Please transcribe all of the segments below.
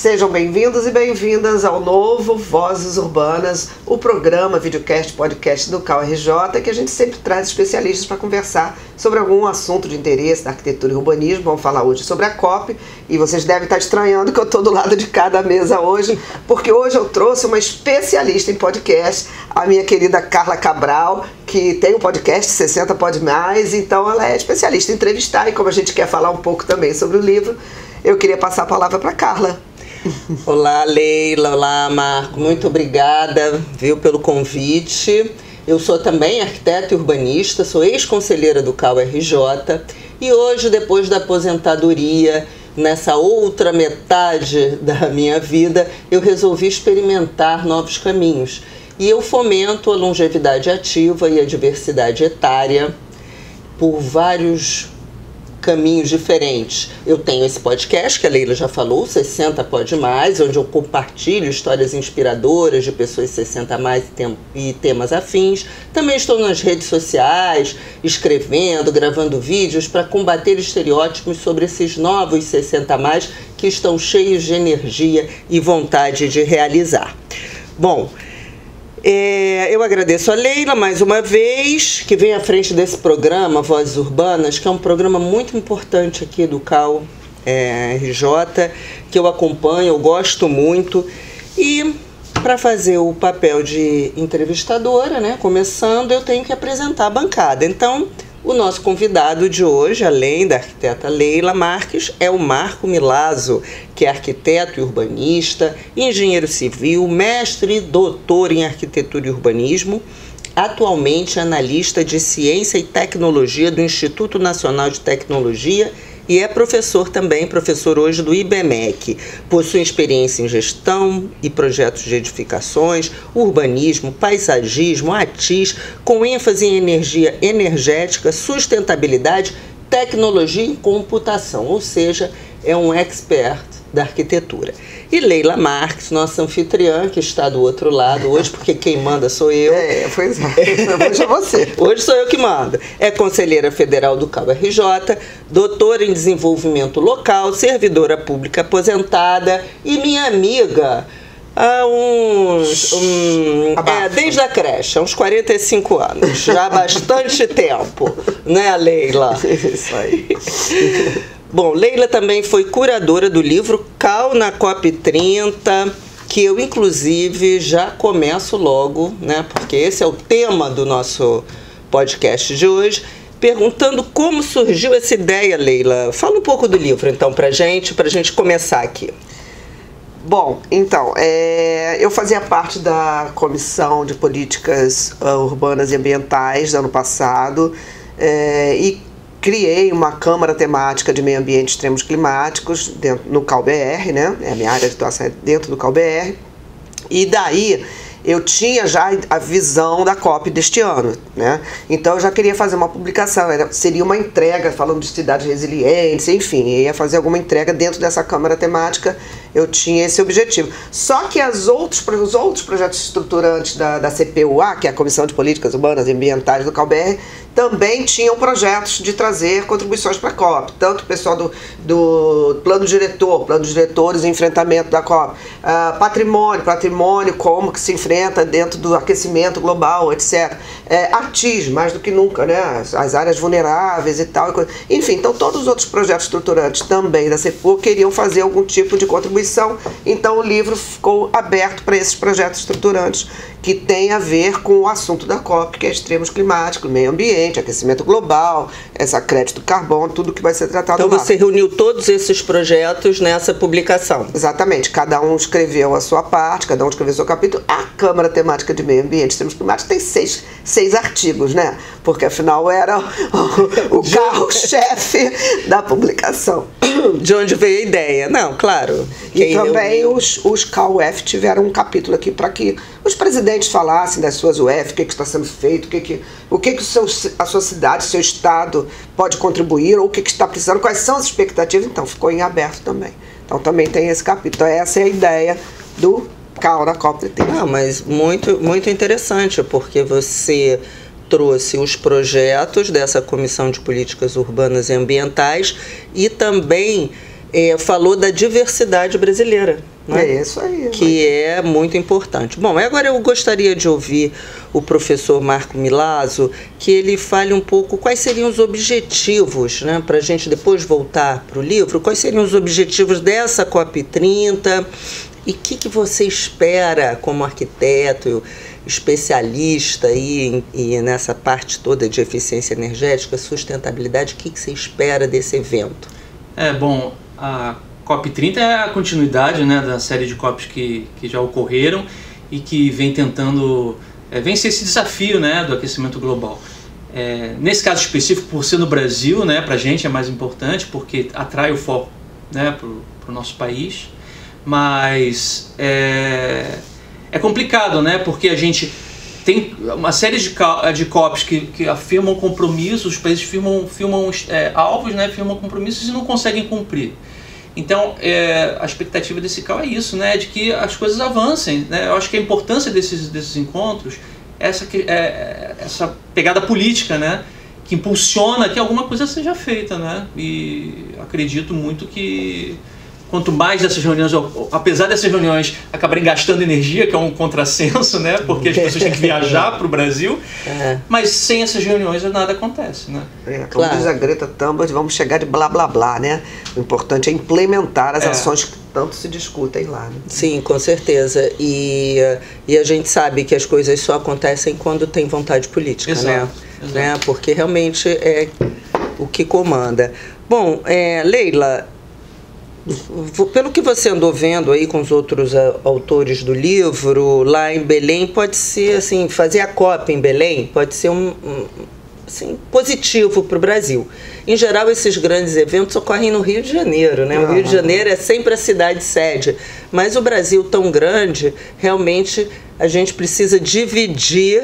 Sejam bem-vindos e bem-vindas ao novo Vozes Urbanas, o programa, videocast, podcast do CAU-RJ, que a gente sempre traz especialistas para conversar sobre algum assunto de interesse da arquitetura e urbanismo. Vamos falar hoje sobre a COP, e vocês devem estar estranhando que eu estou do lado de cada mesa hoje, porque hoje eu trouxe uma especialista em podcast, a minha querida Carla Cabral, que tem um podcast 60 Pode Mais, então ela é especialista em entrevistar, e como a gente quer falar um pouco também sobre o livro, eu queria passar a palavra para Carla. Olá, Leila, olá, Marco, muito obrigada, pelo convite. Eu sou também arquiteta e urbanista, sou ex-conselheira do CAU-RJ e hoje, depois da aposentadoria, nessa outra metade da minha vida, eu resolvi experimentar novos caminhos. E eu fomento a longevidade ativa e a diversidade etária por vários caminhos diferentes. Eu tenho esse podcast, que a Leila já falou, 60 Pode Mais, onde eu compartilho histórias inspiradoras de pessoas 60 a mais e temas afins. Também estou nas redes sociais, escrevendo, gravando vídeos para combater estereótipos sobre esses novos 60 a mais que estão cheios de energia e vontade de realizar. Bom, eu agradeço a Leila mais uma vez, que vem à frente desse programa, Vozes Urbanas, que é um programa muito importante aqui do CAU-RJ, que eu acompanho, eu gosto muito. E para fazer o papel de entrevistadora, né, começando, eu tenho que apresentar a bancada. Então, o nosso convidado de hoje, além da arquiteta Leila Marques, é o Marco Milazzo, que é arquiteto e urbanista, engenheiro civil, mestre e doutor em arquitetura e urbanismo, atualmente analista de ciência e tecnologia do Instituto Nacional de Tecnologia e é professor também, professor hoje do IBMEC. Possui experiência em gestão e projetos de edificações, urbanismo, paisagismo, ATIS, com ênfase em energia energética, sustentabilidade, tecnologia e computação, ou seja, é um expert da arquitetura. E Leila Marques, nossa anfitriã, que está do outro lado hoje, porque quem manda sou eu. Pois é, hoje é você. Hoje sou eu que mando. É conselheira federal do CAU-RJ, doutora em desenvolvimento local, servidora pública aposentada e minha amiga desde a creche, há uns 45 anos, já há bastante tempo, né, Leila? Isso aí. Bom, Leila também foi curadora do livro CAU na COP30, que eu, inclusive, já começo logo, né? Porque esse é o tema do nosso podcast de hoje, perguntando como surgiu essa ideia, Leila. Fala um pouco do livro, então, pra gente começar aqui. Bom, então, eu fazia parte da Comissão de Políticas Urbanas e Ambientais do ano passado e criei uma Câmara Temática de Meio Ambiente e Extremos Climáticos no CAU-BR, né? A minha área de atuação é dentro do CAU-BR. E daí eu tinha já a visão da COP deste ano, né? Então eu já queria fazer uma publicação, seria uma entrega falando de cidades resilientes, enfim, ia fazer alguma entrega dentro dessa Câmara Temática, eu tinha esse objetivo. Só que os outros projetos estruturantes da CPUA, que é a Comissão de Políticas Urbanas e Ambientais do CAU-BR, também tinham projetos de trazer contribuições para a COP, tanto o pessoal do plano diretores e enfrentamento da COP, patrimônio, como que se enfrenta dentro do aquecimento global, etc. ATIS, mais do que nunca, né? As áreas vulneráveis e tal. Enfim, então todos os outros projetos estruturantes também da CPUA queriam fazer algum tipo de contribuição, então o livro ficou aberto para esses projetos estruturantes que tem a ver com o assunto da COP, que é extremos climáticos, meio ambiente, aquecimento global, essa crédito carbono, tudo que vai ser tratado lá. Então você reuniu todos esses projetos nessa publicação? Exatamente, cada um escreveu a sua parte, cada um escreveu o seu capítulo. A Câmara Temática de Meio Ambiente e Extremos Climáticos tem seis artigos, né? Porque afinal era o carro-chefe da publicação. De onde veio a ideia? Não, claro. E também os CAU-UF tiveram um capítulo aqui para que os presidentes falassem das suas UF, o que está sendo feito, o que a sua cidade, seu estado pode contribuir, ou o que está precisando, quais são as expectativas. Então ficou em aberto também. Então também tem esse capítulo. Então essa é a ideia do CAU na COP30. Não, mas muito, muito interessante, porque você trouxe os projetos dessa Comissão de Políticas Urbanas e Ambientais e também falou da diversidade brasileira. Né? É isso aí. Que é muito importante. Bom, agora eu gostaria de ouvir o professor Marco Milazzo, que ele fale um pouco quais seriam os objetivos, né, para a gente depois voltar para o livro, quais seriam os objetivos dessa COP30 e o que você espera como arquiteto, especialista e nessa parte toda de eficiência energética, sustentabilidade, o que você espera desse evento? Bom, a COP30 é a continuidade, né, da série de COPs que já ocorreram e que vem tentando vencer esse desafio, né, do aquecimento global. Nesse caso específico, por ser no Brasil, né, para a gente é mais importante porque atrai o foco, né, para o nosso país, mas é complicado, né, porque a gente tem uma série de COPs que afirmam compromissos, os países firmam alvos, né, firmam compromissos e não conseguem cumprir. Então, a expectativa desse COP é isso, né, de que as coisas avancem. Né? Eu acho que a importância desses encontros é essa pegada política, né, que impulsiona que alguma coisa seja feita. Né? E acredito muito que quanto mais dessas reuniões, apesar dessas reuniões acabarem gastando energia, que é um contrassenso, né, porque as pessoas têm que viajar para o Brasil, mas sem essas reuniões nada acontece. Né? Como diz a Greta Thunberg, vamos chegar de blá blá blá, né? O importante é implementar as ações que tanto se discutem lá. Né? Sim, com certeza. E a gente sabe que as coisas só acontecem quando tem vontade política, exato, né? Porque realmente é o que comanda. Bom, Leila, pelo que você andou vendo aí com os outros autores do livro, lá em Belém, pode ser assim, fazer a COP em Belém pode ser assim, positivo para o Brasil. Em geral, esses grandes eventos ocorrem no Rio de Janeiro, né? O Rio de Janeiro é sempre a cidade sede, mas o Brasil tão grande, realmente a gente precisa dividir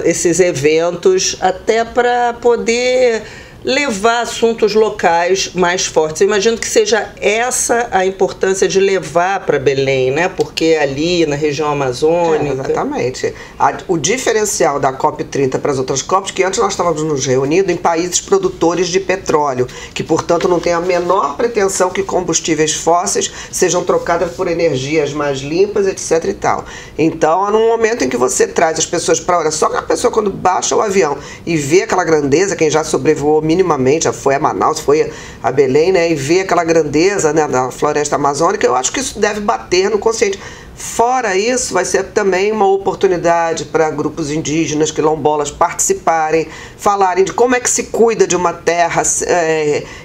esses eventos até para poder levar assuntos locais mais fortes. Eu imagino que seja essa a importância de levar para Belém, né? Porque ali na região amazônica... exatamente. O diferencial da COP30 para as outras COPs, que antes nós estávamos nos reunindo em países produtores de petróleo, que portanto não tem a menor pretensão que combustíveis fósseis sejam trocados por energias mais limpas, etc e tal. Então, num momento em que você traz as pessoas para... Olha, só que a pessoa quando baixa o avião e vê aquela grandeza, quem já sobrevoou minimamente, já foi a Manaus, foi a Belém, né, e ver aquela grandeza, né, da floresta amazônica, eu acho que isso deve bater no consciente. Fora isso, vai ser também uma oportunidade para grupos indígenas, quilombolas participarem, falarem de como é que se cuida de uma terra,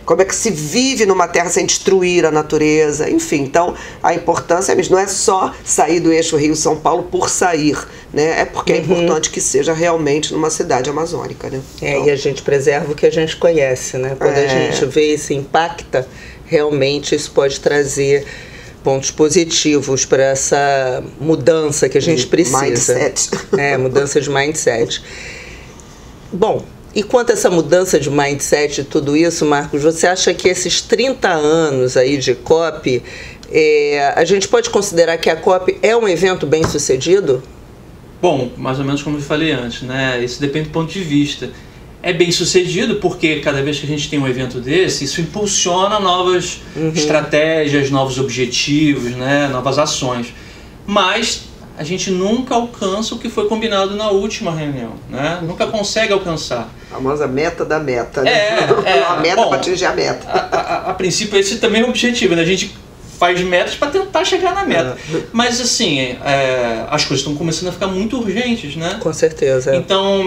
como é que se vive numa terra sem destruir a natureza, enfim. Então, a importância é mesmo, não é só sair do eixo Rio-São Paulo por sair, né? É porque é importante que seja realmente numa cidade amazônica, né? Então, e a gente preserva o que a gente conhece, né? Quando a gente vê isso impacta, realmente isso pode trazer pontos positivos para essa mudança que a gente precisa. Mindset. Mudança de mindset. Bom, e quanto a essa mudança de mindset e tudo isso, Marcos, você acha que esses 30 anos aí de COP, a gente pode considerar que a COP é um evento bem sucedido? Bom, mais ou menos como eu falei antes, né? Isso depende do ponto de vista. É bem sucedido porque cada vez que a gente tem um evento desse, isso impulsiona novas estratégias, novos objetivos, né, novas ações. Mas a gente nunca alcança o que foi combinado na última reunião, né? Nunca consegue alcançar. A famosa meta da meta, né? A meta para atingir a meta. A princípio esse também é o objetivo, né? A gente faz metas para tentar chegar na meta. Mas assim, as coisas estão começando a ficar muito urgentes, né? Com certeza. Então,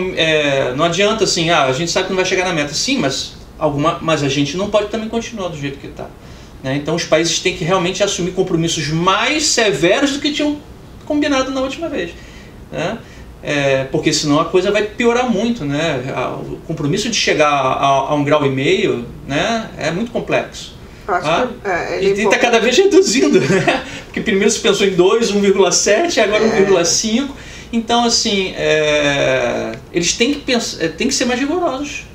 não adianta assim, a gente sabe que não vai chegar na meta. Sim, mas a gente não pode também continuar do jeito que está. Né? Então os países têm que realmente assumir compromissos mais severos do que tinham combinado na última vez. Né? Porque senão a coisa vai piorar muito. Né? O compromisso de chegar a 1,5 graus, né, é muito complexo. E está cada vez reduzindo, né? Porque primeiro se pensou em 2, 1,7, agora 1,5. Então, assim, eles têm que ser mais rigorosos,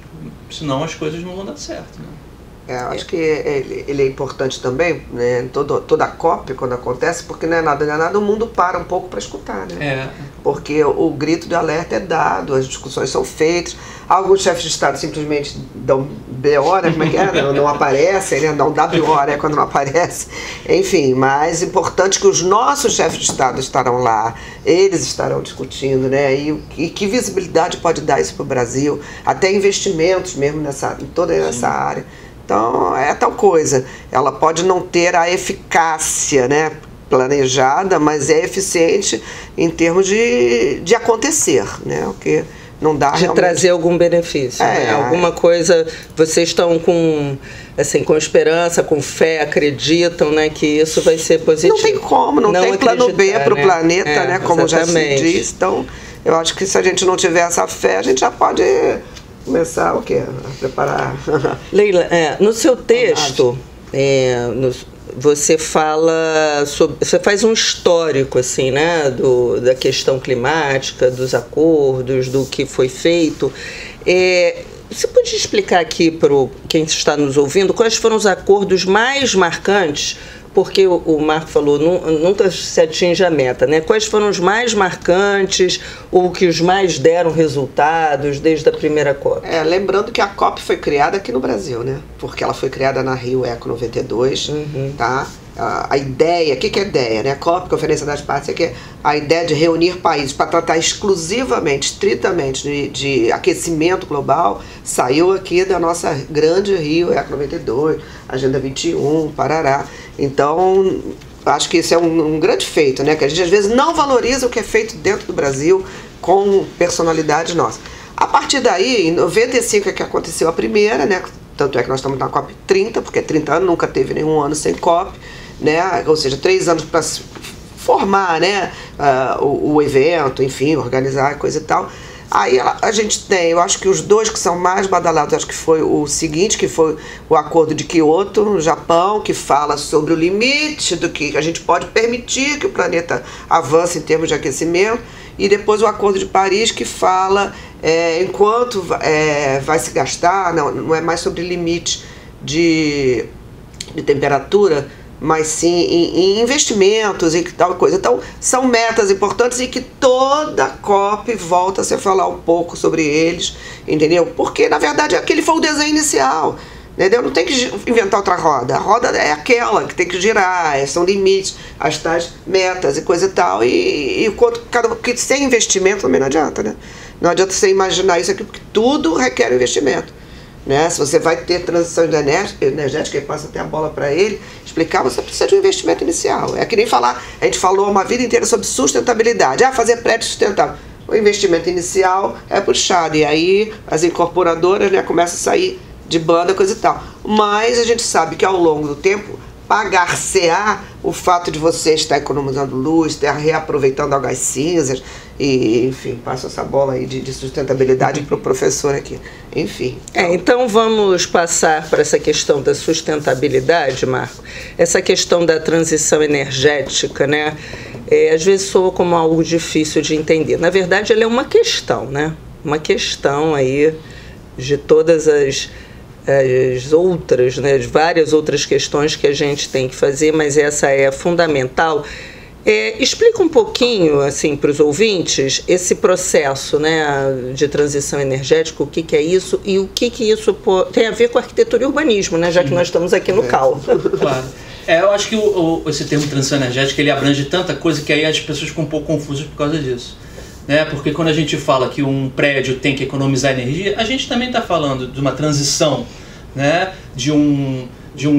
senão as coisas não vão dar certo. Né? Acho que ele é importante também, né? Toda a COP, quando acontece, porque não é nada, o mundo para um pouco para escutar. Né? Porque o grito de alerta é dado, as discussões são feitas, alguns chefes de Estado simplesmente dão BO, né? Como é que é? Não aparecem, né? Não dá BO, né? Quando não aparece. Enfim, mas importante que os nossos chefes de Estado estarão lá, eles estarão discutindo, né? E que visibilidade pode dar isso para o Brasil, até investimentos mesmo em toda essa área. Então, é tal coisa. Ela pode não ter a eficácia, né, planejada, mas é eficiente em termos de acontecer, né? O que não dá de realmente... trazer algum benefício, né? Alguma coisa, vocês estão com esperança, com fé, acreditam, né, que isso vai ser positivo. Não tem como, não tem plano B para o planeta, né, como exatamente. Já se diz. Então, eu acho que se a gente não tiver essa fé, a gente já pode começar o quê? A preparar. Leila, no seu texto, você fala sobre, você faz um histórico assim, né, da questão climática, dos acordos, do que foi feito. Você pode explicar aqui para quem está nos ouvindo quais foram os acordos mais marcantes? Porque o Marco falou, nunca se atinge a meta, né? Quais foram os mais marcantes ou que os mais deram resultados desde a primeira COP? Lembrando que a COP foi criada aqui no Brasil, né? Porque ela foi criada na Rio Eco 92, tá? A ideia, o que é ideia, né? COP, Conferência das Partes, é que a ideia de reunir países para tratar exclusivamente, estritamente de aquecimento global, saiu aqui da nossa grande Rio Eco 92, Agenda 21, parará. Então, acho que isso é um grande feito, né? Que a gente às vezes não valoriza o que é feito dentro do Brasil com personalidade nossa. A partir daí, em 95 é que aconteceu a primeira, né? Tanto é que nós estamos na COP 30, porque 30 anos, nunca teve nenhum ano sem COP, né? Ou seja, 3 anos para formar, né? O evento, enfim, organizar coisa e tal. Aí a gente tem, eu acho que os dois que são mais badalados, acho que foi o seguinte, que foi o Acordo de Kyoto, no Japão, que fala sobre o limite do que a gente pode permitir que o planeta avance em termos de aquecimento, e depois o Acordo de Paris, que fala enquanto vai se gastar, não é mais sobre limite de temperatura, mas sim em investimentos e tal coisa. Então, são metas importantes e que toda COP volta a se falar um pouco sobre eles, entendeu? Porque, na verdade, aquele foi o desenho inicial, entendeu? Não tem que inventar outra roda. A roda é aquela que tem que girar, são limites, as tais metas e coisa e tal. E porque sem investimento também não adianta, né? Não adianta você imaginar isso aqui, porque tudo requer investimento. Né? Se você vai ter transição energética, e passa até a bola para ele explicar, você precisa de um investimento inicial. É que nem falar, a gente falou uma vida inteira sobre sustentabilidade, fazer prédio sustentável. O investimento inicial é puxado, e aí as incorporadoras, né, começam a sair de banda, coisa e tal. Mas a gente sabe que ao longo do tempo, pagar-se-á o fato de você estar economizando luz, estar reaproveitando gás cinzas, e, enfim, passo essa bola aí de sustentabilidade para o professor aqui. Enfim. Então vamos passar para essa questão da sustentabilidade, Marco. Essa questão da transição energética, né? Às vezes soa como algo difícil de entender. Na verdade, ela é uma questão, né? Uma questão aí de todas as outras, né? Várias outras questões que a gente tem que fazer, mas essa é fundamental. Explica um pouquinho assim, para os ouvintes esse processo, né, de transição energética, o que é isso e o que isso tem a ver com arquitetura e urbanismo, né, já que nós estamos aqui no CAL. Claro. Eu acho que esse termo transição energética ele abrange tanta coisa que aí as pessoas ficam um pouco confusas por causa disso. Né? Porque quando a gente fala que um prédio tem que economizar energia, a gente também está falando de uma transição, né, de um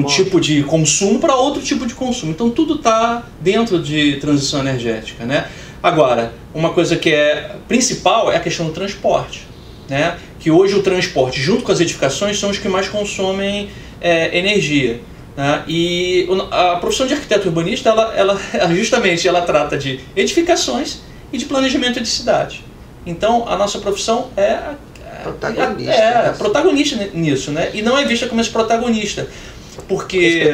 tipo de consumo para outro tipo de consumo. Então tudo está dentro de transição energética, né? Agora, uma coisa que é principal é a questão do transporte, né? Que hoje o transporte, junto com as edificações, são os que mais consomem energia. Né? E a profissão de arquiteto urbanista, ela justamente ela trata de edificações e de planejamento de cidade. Então a nossa profissão é protagonista nisso, né? E não é vista como esse protagonista, porque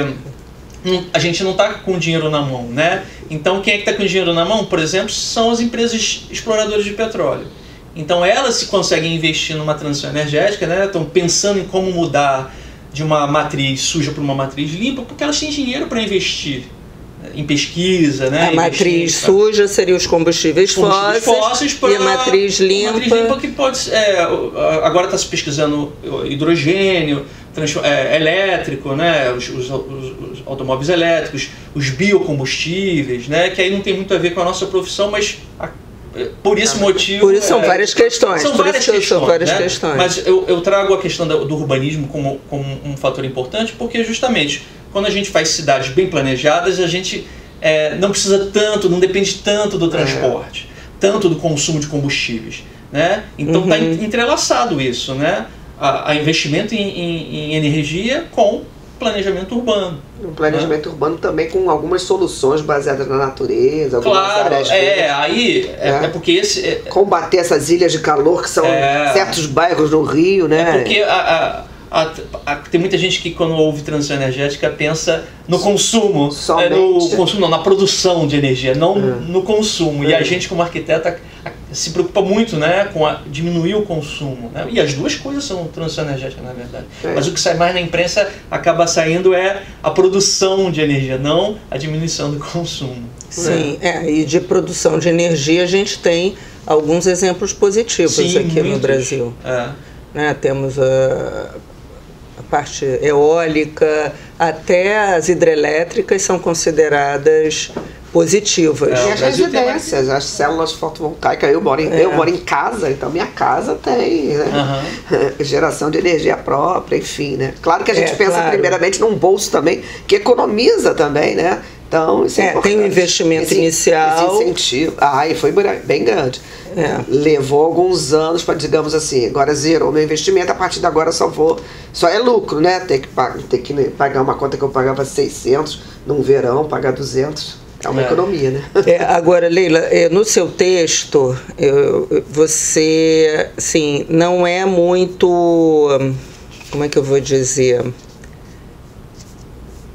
a gente não está com dinheiro na mão, né? Então quem é que está com dinheiro na mão, por exemplo, são as empresas exploradoras de petróleo. Então elas se conseguem investir numa transição energética, né? Estão pensando em como mudar de uma matriz suja para uma matriz limpa, porque elas têm dinheiro para investir em pesquisa, né? A matriz suja seria os combustíveis fósseis e a matriz limpa... que pode agora está se pesquisando hidrogênio, elétrico, né? Os automóveis elétricos, os biocombustíveis, né? Que aí não tem muito a ver com a nossa profissão, mas por esse motivo... Por isso são várias questões. São várias questões. Mas eu trago a questão do urbanismo como um fator importante, porque justamente quando a gente faz cidades bem planejadas, a gente não precisa tanto, não depende tanto do transporte, tanto do consumo de combustíveis, né? Então está entrelaçado isso, né? A investimento em energia com planejamento urbano. Um planejamento urbano também com algumas soluções baseadas na natureza, algumas áreas verdes. É porque combater essas ilhas de calor que são certos bairros no Rio, né? É porque tem muita gente que quando ouve transição energética pensa no consumo, na produção de energia, não no consumo. E a gente como arquiteta se preocupa muito, né, com diminuir o consumo, né? E as duas coisas são transição energética, na verdade. Mas o que sai mais na imprensa acaba saindo a produção de energia, não a diminuição do consumo. Sim, e de produção de energia a gente tem alguns exemplos positivos aqui no Brasil. Né? Temos a parte eólica, até as hidrelétricas são consideradas positivas. E as residências, as células fotovoltaicas, eu moro em casa, então minha casa tem geração de energia própria, enfim, né? Claro que a gente pensa primeiramente num bolso também, que economiza também, né? Então, isso é importante. Tem um investimento inicial. Esse incentivo. E foi bem grande. Levou alguns anos para, digamos assim, agora zerou meu investimento, a partir de agora só é lucro, né? Ter que pagar uma conta que eu pagava 600 num verão, pagar 200. É uma economia, né? Agora, Leila, no seu texto, você, assim, não é muito... Como é que eu vou dizer?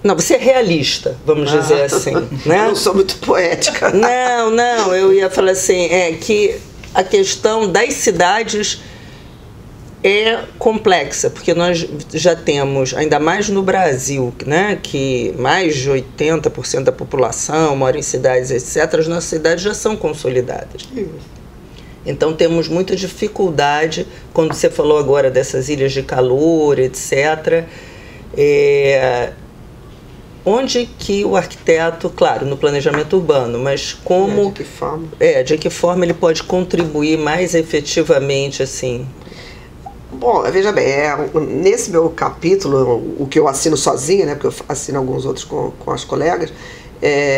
Não, você é realista, vamos dizer assim. Né? Eu não sou muito poética. Não, eu ia falar assim, que a questão das cidades é complexa, porque nós já temos, ainda mais no Brasil, né, que mais de 80% da população mora em cidades, etc., as nossas cidades já são consolidadas. Então temos muita dificuldade, quando você falou agora dessas ilhas de calor, etc., onde que o arquiteto, claro, no planejamento urbano, mas como... De que forma? De que forma ele pode contribuir mais efetivamente, assim... Bom, veja bem, nesse meu capítulo, o que eu assino sozinha, né, porque eu assino alguns outros com as colegas,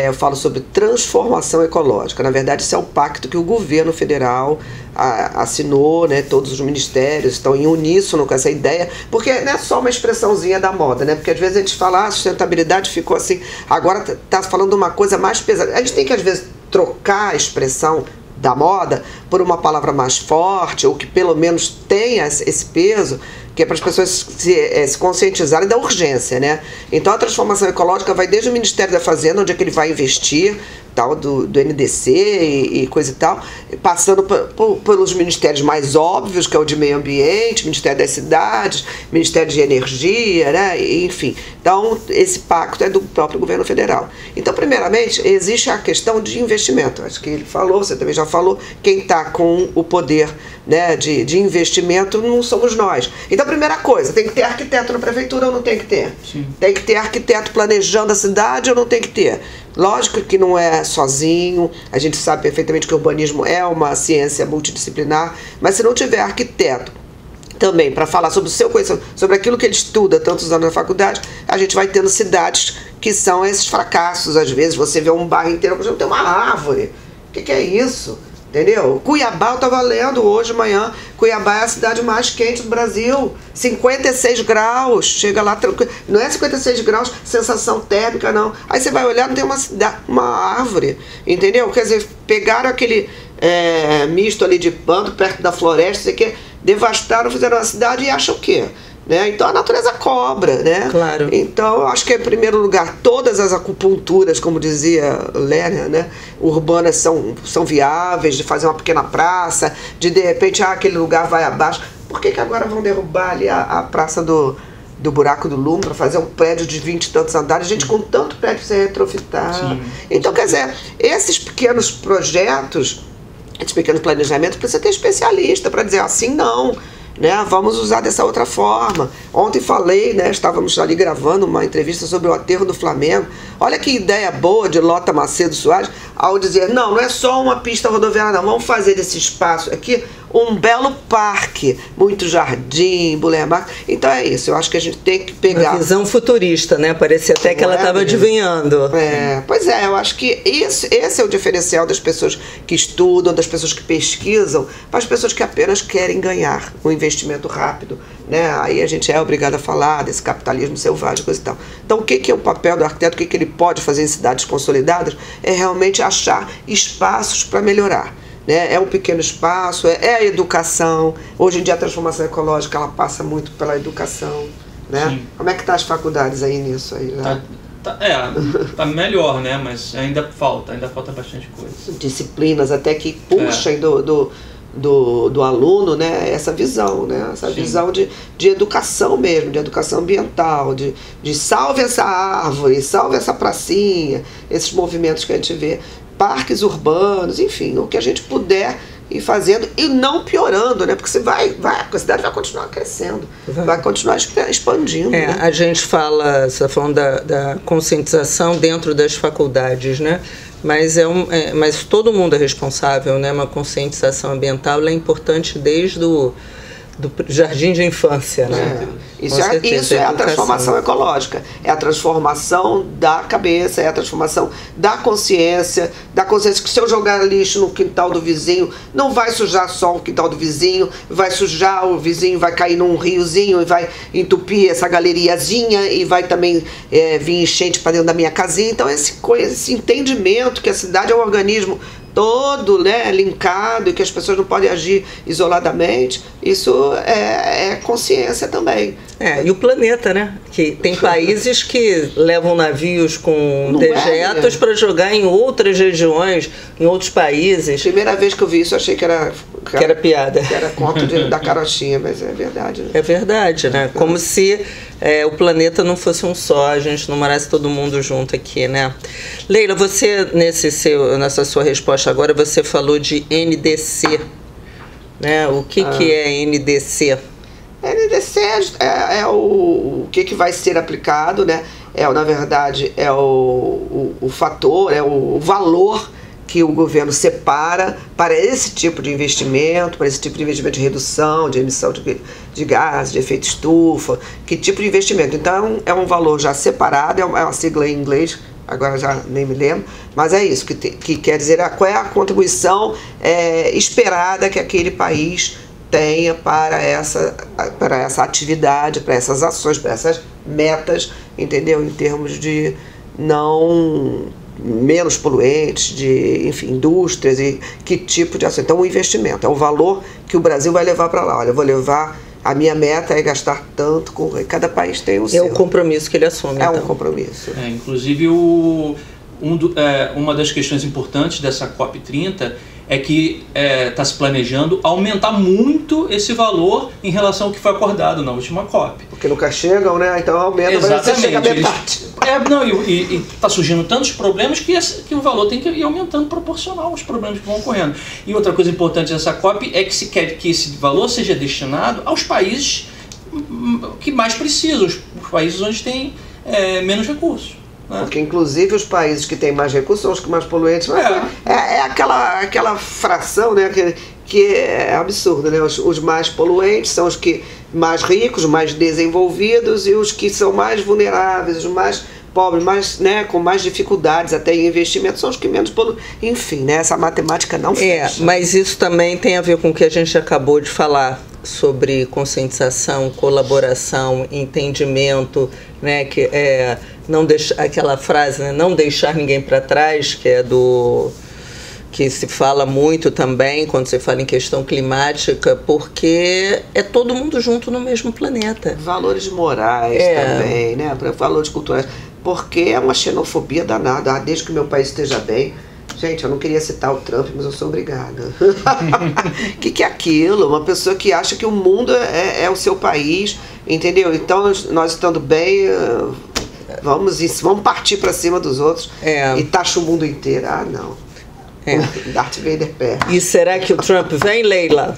eu falo sobre transformação ecológica. Na verdade, isso é o pacto que o governo federal assinou, né, todos os ministérios estão em uníssono com essa ideia, porque não é só uma expressãozinha da moda, né, porque às vezes a gente fala, a sustentabilidade ficou assim, agora está falando de uma coisa mais pesada. A gente tem que, às vezes, trocar a expressão da moda por uma palavra mais forte, ou que pelo menos tenha esse peso, que é para as pessoas se conscientizarem da urgência, né? Então a transformação ecológica vai desde o Ministério da Fazenda, onde é que ele vai investir, tal, do NDC e coisa e tal, passando pelos ministérios mais óbvios, que é o de meio ambiente, Ministério das Cidades, Ministério de Energia, né? Enfim. Então, esse pacto é do próprio governo federal. Então, primeiramente, existe a questão de investimento. Acho que ele falou, você também já falou, quem está com o poder, né, de investimento não somos nós. Então, primeira coisa, tem que ter arquiteto na prefeitura ou não tem que ter? Sim. Tem que ter arquiteto planejando a cidade ou não tem que ter? Lógico que não é sozinho, a gente sabe perfeitamente que o urbanismo é uma ciência multidisciplinar, mas se não tiver arquiteto também para falar sobre o seu conhecimento, sobre aquilo que ele estuda tantos anos na faculdade, a gente vai tendo cidades que são esses fracassos. Às vezes você vê um bairro inteiro, por exemplo, tem uma árvore. O que é isso? Entendeu? Cuiabá, eu estava lendo hoje de manhã, Cuiabá é a cidade mais quente do Brasil, 56 graus, chega lá tranquilo, não é 56 graus, sensação térmica não, aí você vai olhar, não tem uma árvore, entendeu? Quer dizer, pegaram aquele misto ali de pano perto da floresta, sei que, devastaram, fizeram a cidade e acham o quê? Né? Então a natureza cobra, né? Claro. Então eu acho que em primeiro lugar todas as acupunturas, como dizia Lerner, né, urbanas são viáveis, de fazer uma pequena praça, de repente aquele lugar vai abaixo. Por que agora vão derrubar ali a praça do Buraco do Lume para fazer um prédio de 20 e tantos andares, gente, com tanto prédio ser retrofitar? Sim. Então, quer dizer, esses pequenos projetos, esse pequeno planejamento, precisa ter especialista para dizer assim não. né? Vamos usar dessa outra forma. Ontem falei, né? Estávamos ali gravando uma entrevista sobre o aterro do Flamengo. Olha que ideia boa de Lota Macedo Soares, ao dizer, não é só uma pista rodoviária, não, vamos fazer desse espaço aqui um belo parque, muito jardim, Boulevard. Então é isso, eu acho que a gente tem que pegar... Uma visão futurista, né? Parecia até que ela estava adivinhando. Pois é, eu acho que esse é o diferencial das pessoas que estudam, das pessoas que pesquisam, para as pessoas que apenas querem ganhar um investimento rápido, né? Aí a gente é obrigado a falar desse capitalismo selvagem, coisa e tal. Então o que é o papel do arquiteto, o que ele pode fazer em cidades consolidadas, é realmente achar espaços para melhorar. É um pequeno espaço, é a educação. Hoje em dia a transformação ecológica ela passa muito pela educação, né? Sim. Como é que tá as faculdades aí nisso aí? Né? Tá melhor, né? Mas ainda falta bastante coisa. Disciplinas até que puxem do aluno, né? Essa visão, né? Essa visão de educação mesmo, de educação ambiental, de salve essa árvore, salve essa pracinha, esses movimentos que a gente vê. Parques urbanos, enfim, o que a gente puder ir fazendo e não piorando, né? Porque a cidade vai continuar crescendo, vai continuar expandindo. Né? A gente fala, você está falando da conscientização dentro das faculdades, né? Mas, mas todo mundo é responsável, né? Uma conscientização ambiental é importante desde do jardim de infância, né? Isso é a transformação ecológica, é a transformação da cabeça, é a transformação da consciência que se eu jogar lixo no quintal do vizinho, não vai sujar só o quintal do vizinho, vai sujar o vizinho, vai cair num riozinho e vai entupir essa galeriazinha e vai também vir enchente para dentro da minha casinha. Então esse entendimento que a cidade é um organismo todo, né, linkado e que as pessoas não podem agir isoladamente, isso é consciência também. E o planeta, né? Que tem países que levam navios com dejetos para jogar em outras regiões, em outros países. Primeira vez que eu vi isso, eu achei que era piada. Que era conto da carochinha, mas é verdade. Né? É verdade, né? Como se o planeta não fosse um só, a gente não morasse todo mundo junto aqui, né? Leila, você, nessa sua resposta agora, você falou de NDC, né? O que é NDC? NDC é o que vai ser aplicado, né? Na verdade, é o fator, é o valor que o governo separa para esse tipo de investimento, de redução de emissão de gases, de efeito estufa, que tipo de investimento. Então é um valor já separado, é uma sigla em inglês, agora já nem me lembro, mas é isso, que quer dizer qual é a contribuição esperada que aquele país tenha para essa atividade, para essas ações, para essas metas, entendeu? Em termos de menos poluentes, de, enfim, indústrias e que tipo de ação. Então, o investimento é o valor que o Brasil vai levar para lá. Olha, eu vou levar, a minha meta é gastar tanto, cada país tem o seu. É o compromisso que ele assume. Um compromisso. Inclusive, uma das questões importantes dessa COP30 é que está se planejando aumentar muito esse valor em relação ao que foi acordado na última COP. Porque nunca chegam, né? Então aumenta, exatamente, você chega a metade. E está surgindo tantos problemas que o valor tem que ir aumentando proporcional aos problemas que vão ocorrendo. E outra coisa importante dessa COP é que se quer que esse valor seja destinado aos países que mais precisam, os países onde tem menos recursos. Porque, inclusive, os países que têm mais recursos são os que mais poluentes. É aquela fração, né, que é absurda, né? Os mais poluentes são os que mais ricos, mais desenvolvidos, e os que são mais vulneráveis, os mais pobres, com mais dificuldades até em investimento, são os que menos poluem. Enfim, né, essa matemática não fecha. Mas isso também tem a ver com o que a gente acabou de falar sobre conscientização, colaboração, entendimento, né, que não deixar, aquela frase, né, não deixar ninguém para trás, que se fala muito também quando se fala em questão climática, porque é todo mundo junto no mesmo planeta. Valores morais também, né, valores culturais, porque é uma xenofobia danada. Desde que meu país esteja bem. Gente, eu não queria citar o Trump, mas eu sou obrigada. O que é aquilo? Uma pessoa que acha que o mundo é o seu país, entendeu? Então, nós estando bem, vamos partir para cima dos outros e taxa o mundo inteiro. Não. Darth Vader pé. E será que o Trump vem, Leila?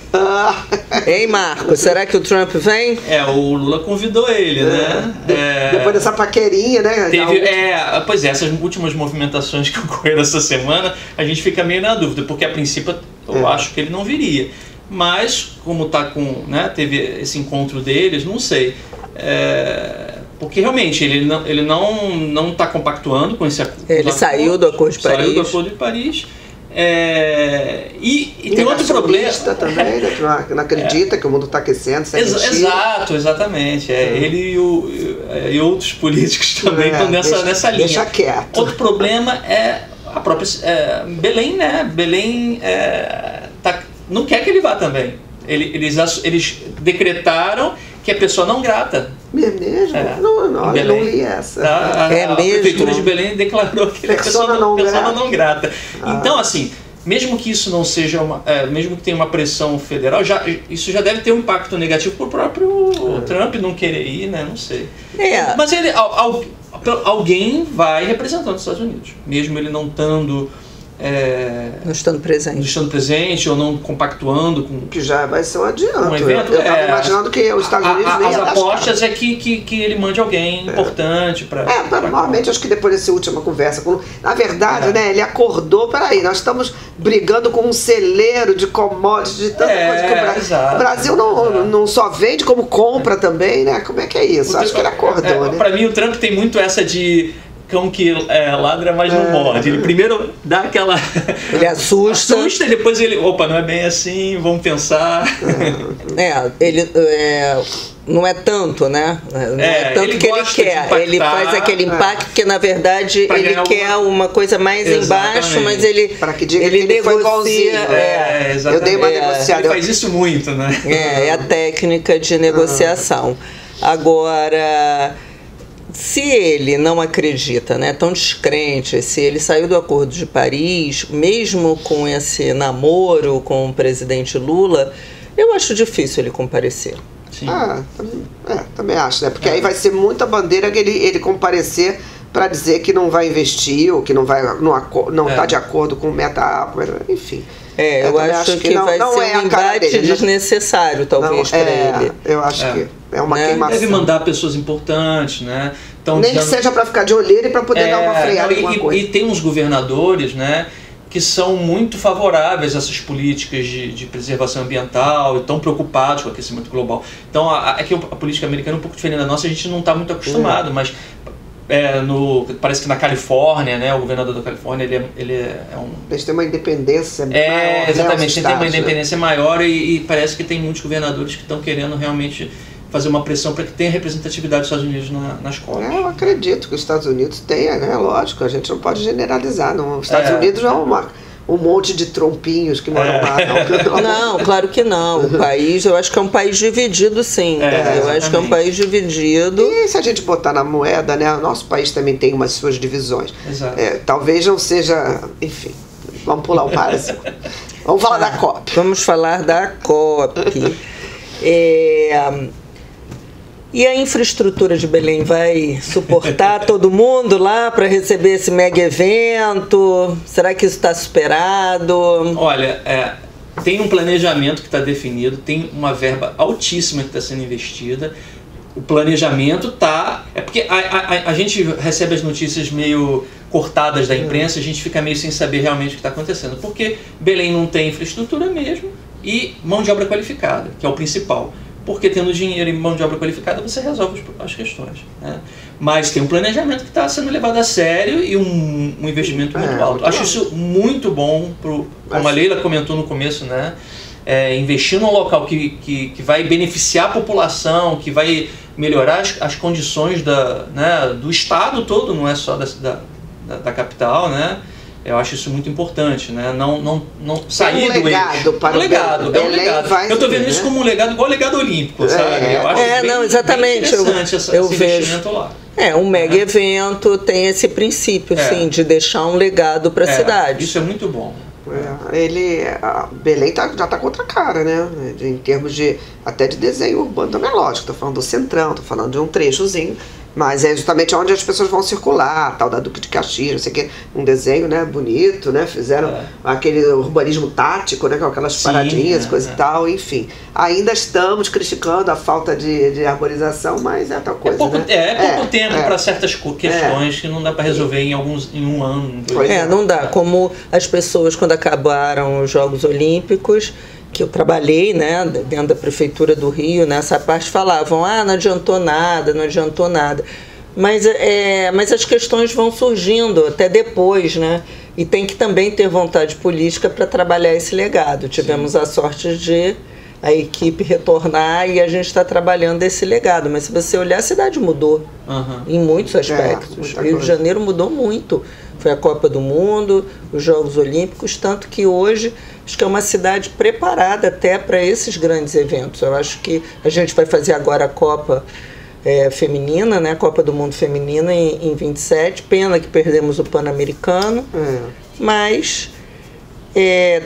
Hein, Marco? Será que o Trump vem? O Lula convidou ele, né? Depois dessa paquerinha, né? Pois é, essas últimas movimentações que ocorreram essa semana, a gente fica meio na dúvida, porque a princípio eu acho que ele não viria. Mas, como teve esse encontro deles, não sei. Porque realmente ele não está compactuando com esse acordo. Ele saiu do Acordo de Paris. Saiu do Acordo de Paris. E tem outro problema também, né, que não acredita que o mundo está aquecendo. Exato, exatamente. Ele e outros políticos também estão nessa linha. Deixa quieto. Outro problema é a própria Belém, né? Belém não quer que ele vá também. Eles decretaram que é pessoa não grata. Mesmo? Não li essa. A Prefeitura de Belém declarou que ele é pessoa não grata. Então, assim, mesmo que isso não seja mesmo que tenha uma pressão federal, isso já deve ter um impacto negativo por próprio Trump não querer ir, né? Não sei. Mas alguém vai representando os Estados Unidos, mesmo ele não estando não estando presente ou não compactuando com... Que já vai ser um adianto. Um evento, eu estava imaginando que os Estados Unidos nem as apostas é que ele mande alguém importante para... Normalmente, acho que depois dessa última conversa, na verdade, né, ele acordou, peraí, nós estamos brigando com um celeiro de commodities, de tanta coisa que o Brasil não só vende, como compra também, né? Como é que é isso? Acho que ele acordou, né? Para mim, o Trump tem muito essa de... cão que ladra, mas não morde. Ele primeiro dá aquela... Ele assusta. E depois ele... Opa, não é bem assim, vamos pensar. Ele... não é tanto, né? Não é tanto que ele quer. Ele faz aquele impacto porque, na verdade, ele quer uma coisa mais embaixo, mas ele... Para que diga que ele foi igualzinho. Eu dei uma negociada. Ele faz isso muito, né? É a técnica de negociação. Agora... Se ele não acredita, né, tão descrente, se ele saiu do Acordo de Paris, mesmo com esse namoro com o presidente Lula, eu acho difícil ele comparecer. Sim. Também acho, né? Porque aí vai ser muita bandeira que ele comparecer para dizer que não vai investir ou que não está de acordo com o meta, enfim. Eu acho que vai ser um embate desnecessário, talvez, para ele. Eu acho que é uma queimação. Deve mandar pessoas importantes, né? Nem que seja para ficar de olheiro e para poder dar uma freada em alguma coisa. E tem uns governadores, né, que são muito favoráveis a essas políticas de preservação ambiental e estão preocupados com o aquecimento global. Então, aqui a política americana é um pouco diferente da nossa, a gente não está muito acostumado, mas... parece que na Califórnia, né, o governador da Califórnia, eles têm uma independência maior. Exatamente, tem uma independência maior e parece que tem muitos governadores que estão querendo realmente fazer uma pressão para que tenha representatividade dos Estados Unidos nas COPs. Eu acredito que os Estados Unidos tenha, né? Lógico, a gente não pode generalizar. Os Estados Unidos não é um monte de trompinhos que moram lá. Não, claro que não. O país, eu acho que é um país dividido, sim. Eu acho que é um país dividido. E se a gente botar na moeda, né? O nosso país também tem umas suas divisões. Exato. Talvez não seja... Enfim, vamos pular o básico. Vamos falar da COP. Vamos falar da COP. E a infraestrutura de Belém vai suportar todo mundo lá para receber esse mega evento? Será que isso está superado? Olha, tem um planejamento que está definido, tem uma verba altíssima que está sendo investida. O planejamento está... porque a gente recebe as notícias meio cortadas da imprensa, a gente fica meio sem saber realmente o que está acontecendo. Porque Belém não tem infraestrutura mesmo e mão de obra qualificada, que é o principal. Porque tendo dinheiro e mão de obra qualificada você resolve as questões, né? Mas tem um planejamento que está sendo levado a sério e um investimento muito alto. Acho isso muito bom, como a Leila comentou no começo, né? Investir num local que vai beneficiar a população, que vai melhorar as condições do estado todo, não é só da capital, né? Eu acho isso muito importante, né? Não sair do eixo. Para um legado. Eu estou vendo isso como um legado igual o legado olímpico, sabe? Eu acho exatamente. Bem interessante esse investimento lá. Um mega evento tem esse princípio, sim, de deixar um legado para a cidade. Isso é muito bom. Belém já está contra a cara, né? Em termos até de desenho urbano também, lógico. Estou falando do centrão, estou falando de um trechozinho Mas é justamente onde as pessoas vão circular, tal da Duque de Caxias, não sei o que, um desenho, né, bonito, né, fizeram aquele urbanismo tático, né, com aquelas paradinhas, coisa e tal, enfim. Ainda estamos criticando a falta de arborização, mas é tal coisa, pouco, né? É pouco tempo para certas questões que não dá para resolver em um ano. Não dá. Como as pessoas, quando acabaram os Jogos Olímpicos, que eu trabalhei, né, dentro da Prefeitura do Rio, nessa parte falavam, não adiantou nada, não adiantou nada. Mas as questões vão surgindo até depois, né? E tem que também ter vontade política para trabalhar esse legado. Tivemos a sorte de a equipe retornar e a gente está trabalhando esse legado. Mas se você olhar, a cidade mudou em muitos aspectos. O Rio de Janeiro mudou muito. Foi a Copa do Mundo, os Jogos Olímpicos, tanto que hoje acho que é uma cidade preparada até para esses grandes eventos. Eu acho que a gente vai fazer agora a Copa feminina, né? Copa do Mundo feminina em 27. Pena que perdemos o Pan-Americano, mas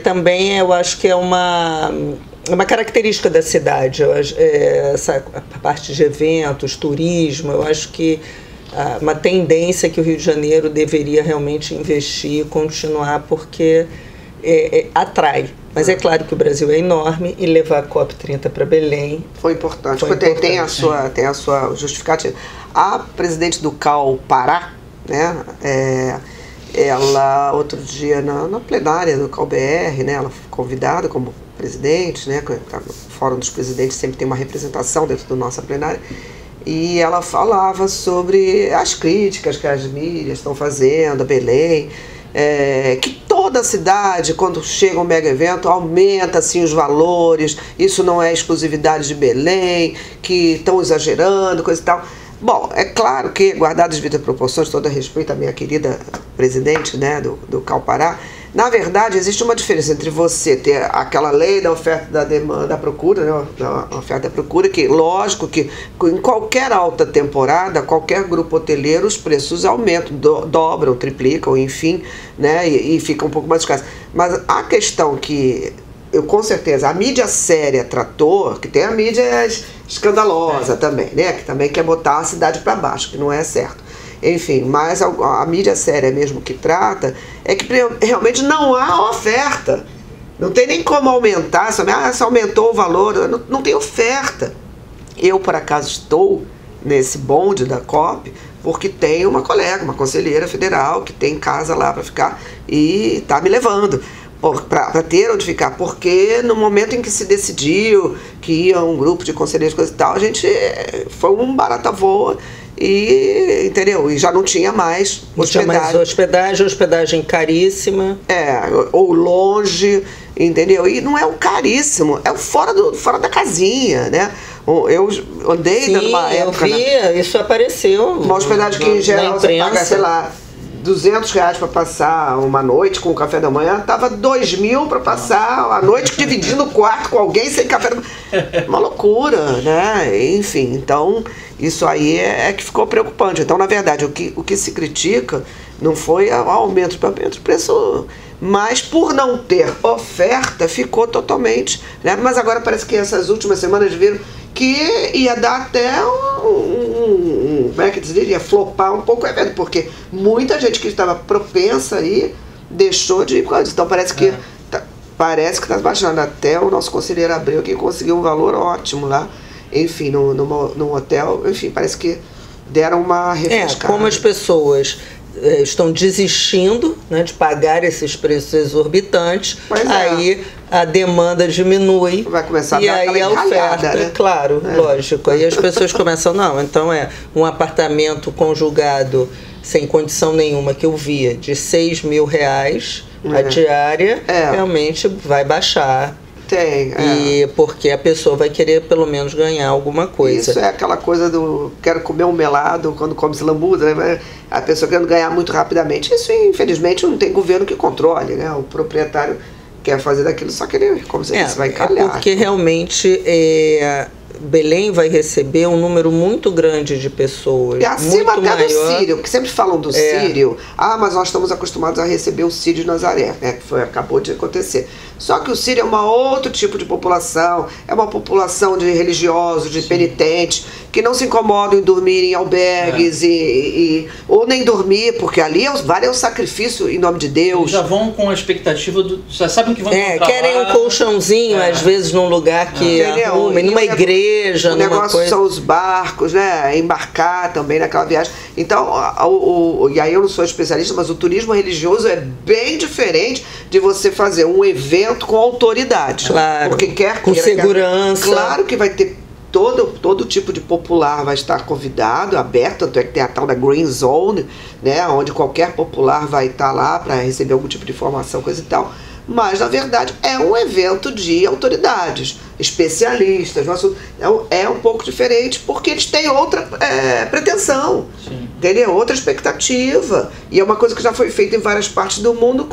também eu acho que é uma característica da cidade. Essa parte de eventos, turismo, eu acho que uma tendência que o Rio de Janeiro deveria realmente investir e continuar, porque atrai. Mas é claro que o Brasil é enorme e levar a COP30 para Belém foi importante. Tem a sua justificativa. A presidente do CAU Pará, né, ela outro dia na plenária do CAU-BR, né, ela foi convidada como presidente, né, o Fórum dos Presidentes sempre tem uma representação dentro da nossa plenária. E ela falava sobre as críticas que as mídias estão fazendo a Belém, que toda a cidade, quando chega um mega evento, aumenta assim, os valores, isso não é exclusividade de Belém, que estão exagerando, coisa e tal. Bom, é claro que, guardadas as devidas proporções, todo respeito à minha querida presidente, né, do CAU Pará, na verdade, existe uma diferença entre você ter aquela lei da oferta da demanda, da procura, né, da oferta e procura, que lógico que em qualquer alta temporada, qualquer grupo hoteleiro, os preços aumentam, dobram, triplicam, enfim, né, e fica um pouco mais escasso. Mas a questão que eu com certeza, a mídia séria tratou, que tem a mídia escandalosa também, né, que também quer botar a cidade para baixo, que não é certo. Enfim, mas a mídia séria mesmo que trata é que realmente não há oferta. Não tem nem como aumentar, só aumentou o valor, não tem oferta. Eu, por acaso, estou nesse bonde da COP porque tem uma colega, uma conselheira federal que tem casa lá para ficar e está me levando para ter onde ficar, porque no momento em que se decidiu que ia um grupo de conselheiros coisa e tal, a gente foi um barata voa. Entendeu? E já não tinha mais hospedagem caríssima. Ou longe, entendeu? E não é o caríssimo, é o fora da casinha, né? Eu andei numa época... isso apareceu. Uma hospedagem que em geral você paga, sei lá, R$200 para passar uma noite com o café da manhã, tava R$2.000 para passar a noite dividindo o quarto com alguém sem café da manhã. Uma loucura, né? Enfim, então isso aí é que ficou preocupante. Então, na verdade, o que se critica não foi o aumento do preço, mas por não ter oferta ficou totalmente, né? Mas agora parece que essas últimas semanas viram que ia dar até como é que diria, flopar um pouco o evento, porque muita gente que estava propensa aí deixou de ir. Então parece que está baixando. Até o nosso conselheiro Abreu que conseguiu um valor ótimo lá, enfim, num hotel, enfim, parece que deram uma refrescada. Como as pessoas estão desistindo, né, de pagar esses preços exorbitantes, aí a demanda diminui. Vai começar a e dar aí a oferta, né? Claro, lógico. Aí as pessoas começam, não, então um apartamento conjugado sem condição nenhuma que eu via de R$6.000 a diária, realmente vai baixar. E porque a pessoa vai querer pelo menos ganhar alguma coisa. Isso é aquela coisa do quero comer um melado quando come-se lambuza, né? A pessoa querendo ganhar muito rapidamente. Isso, infelizmente, não tem governo que controle, né? O proprietário quer fazer daquilo, só que ele, como você disse, vai encalhar. Porque realmente Belém vai receber um número muito grande de pessoas. Acima muito até maior. do Sírio, porque sempre falam do Sírio. Mas nós estamos acostumados a receber o Sírio de Nazaré, né? Que acabou de acontecer. Só que o Sírio é um outro tipo de população, é uma população de religiosos, de penitentes, que não se incomodam em dormir em albergues ou nem dormir, porque ali vale o sacrifício em nome de Deus. Eles já vão com a expectativa já sabem que vão encontrar querem um colchãozinho, às vezes num lugar que arruma, numa igreja, o numa negócio coisa. são os barcos, né? Embarcar também naquela viagem. Então, e aí eu não sou especialista, mas o turismo religioso é bem diferente de você fazer um evento com autoridade. Claro, porque com segurança. Claro que vai ter todo tipo de popular vai estar convidado, aberto, tanto é que tem a tal da Green Zone, né, onde qualquer popular vai estar lá para receber algum tipo de informação, coisa e tal. Mas, na verdade, é um evento de autoridades, especialistas. É um pouco diferente porque eles têm outra pretensão, entendeu? Outra expectativa. E é uma coisa que já foi feita em várias partes do mundo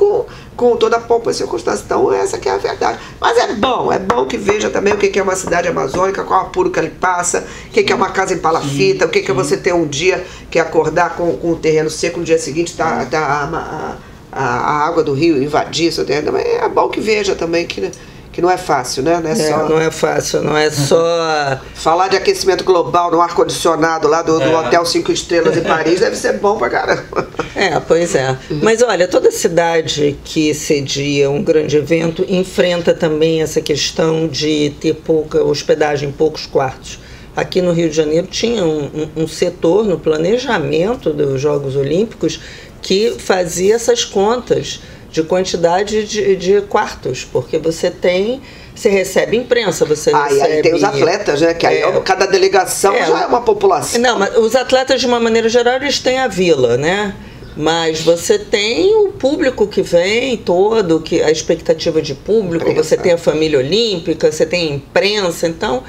com toda a pompa e circunstância. Então, essa que é a verdade. Mas é bom que veja também o que é uma cidade amazônica, qual apuro que ele passa, o que é uma casa em palafita, o que é você ter um dia que acordar com o terreno seco, no dia seguinte a água do rio invadir seu terreno. Mas é bom que veja também que não é fácil, né? Não é fácil, não é só... Falar de aquecimento global no ar-condicionado lá do Hotel 5 Estrelas em Paris deve ser bom pra caramba. Pois é. Mas olha, toda cidade que cedia um grande evento enfrenta também essa questão de ter pouca hospedagem, poucos quartos. Aqui no Rio de Janeiro tinha um setor no planejamento dos Jogos Olímpicos que fazia essas contas de quantidade de quartos, porque você recebe imprensa, você recebe... E aí tem os atletas, né? Que aí cada delegação já é uma população. Não, mas os atletas, de uma maneira geral, eles têm a vila, né? Mas você tem o público que vem todo, a expectativa de público, você tem a família olímpica, você tem a imprensa, então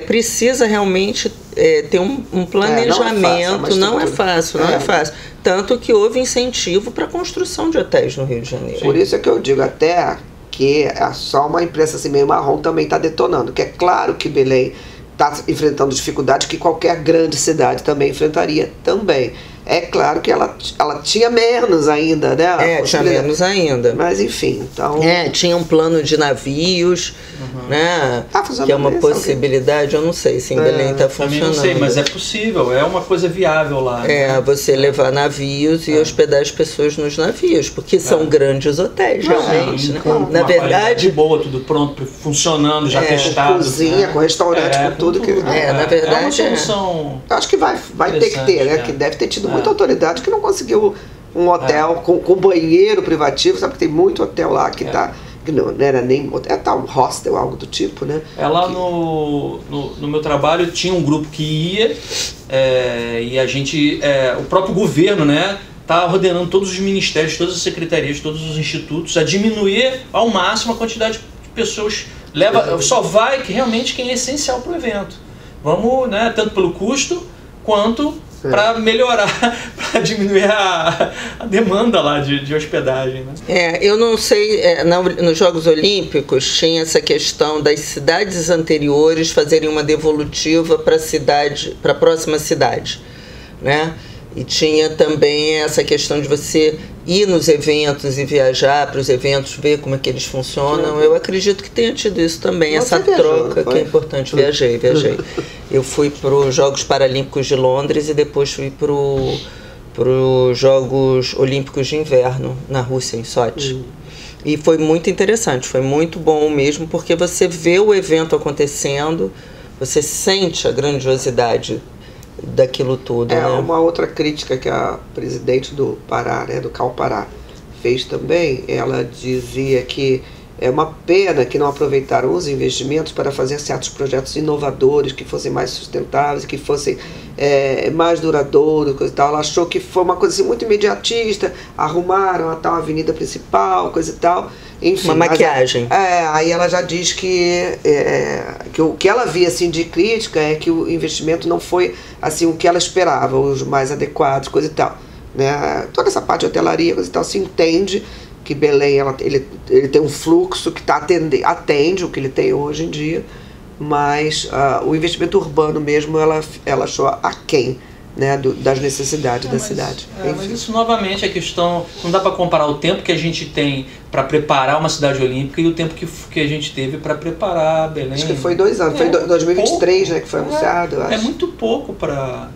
precisa realmente ter um planejamento, não é fácil. Tanto que houve incentivo para a construção de hotéis no Rio de Janeiro. Por isso é que eu digo até que só uma imprensa assim meio marrom também está detonando, que é claro que Belém está enfrentando dificuldades que qualquer grande cidade também enfrentaria também. É claro que ela tinha menos ainda, né? Tinha menos ainda. Mas enfim, então... tinha um plano de navios, né? Que é uma possibilidade, eu não sei se em Belém está funcionando. Também não sei, mas é possível, é uma coisa viável lá. Você levar navios e hospedar as pessoas nos navios, porque são grandes hotéis, realmente, né? Na verdade... boa, tudo pronto, funcionando, já testado. Com cozinha, com restaurante, com tudo que... na verdade... É uma solução... Acho que vai ter que ter, né? Que deve ter tido muita autoridade que não conseguiu um hotel com banheiro privativo, sabe que tem muito hotel lá que que não era nem hotel, um hostel, algo do tipo, né? Lá no meu trabalho tinha um grupo que ia e a gente, o próprio governo, né, está ordenando todos os ministérios, todas as secretarias, todos os institutos a diminuir ao máximo a quantidade de pessoas, só vai realmente quem é essencial para o evento. Vamos, né, tanto pelo custo quanto para melhorar, para diminuir a demanda lá de hospedagem, né? Eu não sei, nos Jogos Olímpicos tinha essa questão das cidades anteriores fazerem uma devolutiva para a próxima cidade, né? E tinha também essa questão de você ir nos eventos e viajar para os eventos, ver como é que eles funcionam. Eu acredito que tenha tido isso também, essa troca que é importante. Viajei. Eu fui para os Jogos Paralímpicos de Londres e depois fui para os Jogos Olímpicos de Inverno na Rússia, em Sochi. E foi muito interessante, foi muito bom mesmo, porque você vê o evento acontecendo, você sente a grandiosidade daquilo tudo. Uma outra crítica que a presidente do Pará, né, do CAU Pará, fez também, ela dizia que é uma pena que não aproveitaram os investimentos para fazer certos projetos inovadores, que fossem mais sustentáveis, que fossem mais duradouros, coisa e tal. Ela achou que foi uma coisa assim, muito imediatista, arrumaram a tal avenida principal, coisa e tal. Enfim, uma maquiagem. Aí ela já diz que o que ela via assim, de crítica é que o investimento não foi assim, o que ela esperava, os mais adequados, coisa e tal. Né? Toda essa parte de hotelaria, coisa e tal, se entende que Belém ele tem um fluxo que atende o que ele tem hoje em dia, mas o investimento urbano mesmo ela achou aquém, né, das necessidades da cidade. Mas isso novamente é questão, não dá para comparar o tempo que a gente tem para preparar uma cidade olímpica e o tempo que a gente teve para preparar Belém. Acho que foi 2 anos, foi 2023, né, que foi anunciado. Eu acho. É muito pouco para...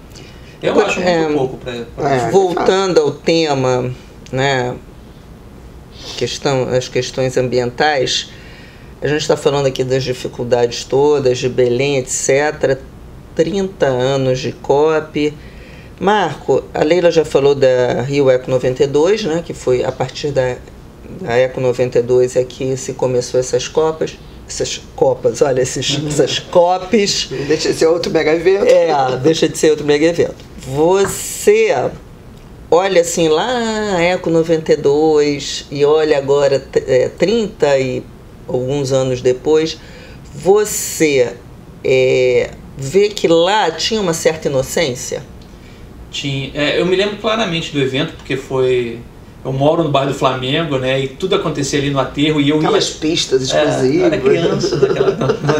Eu acho muito pouco para... Voltando ao tema, né, as questões ambientais, a gente está falando aqui das dificuldades todas, de Belém, etc., 30 anos de COP. Marco, a Leila já falou da Rio Eco 92, né, que foi a partir da Eco 92 é que se começou essas COPs. Essas COPs. Deixa de ser outro mega evento. Deixa de ser outro mega evento. Você olha assim lá a Eco 92 e olha agora 30 e alguns anos depois, você vê que lá tinha uma certa inocência? Tinha. Eu me lembro claramente do evento, porque eu moro no bairro do Flamengo, né? E tudo acontecia ali no aterro e eu aquelas pistas explosivas. Eu era criança,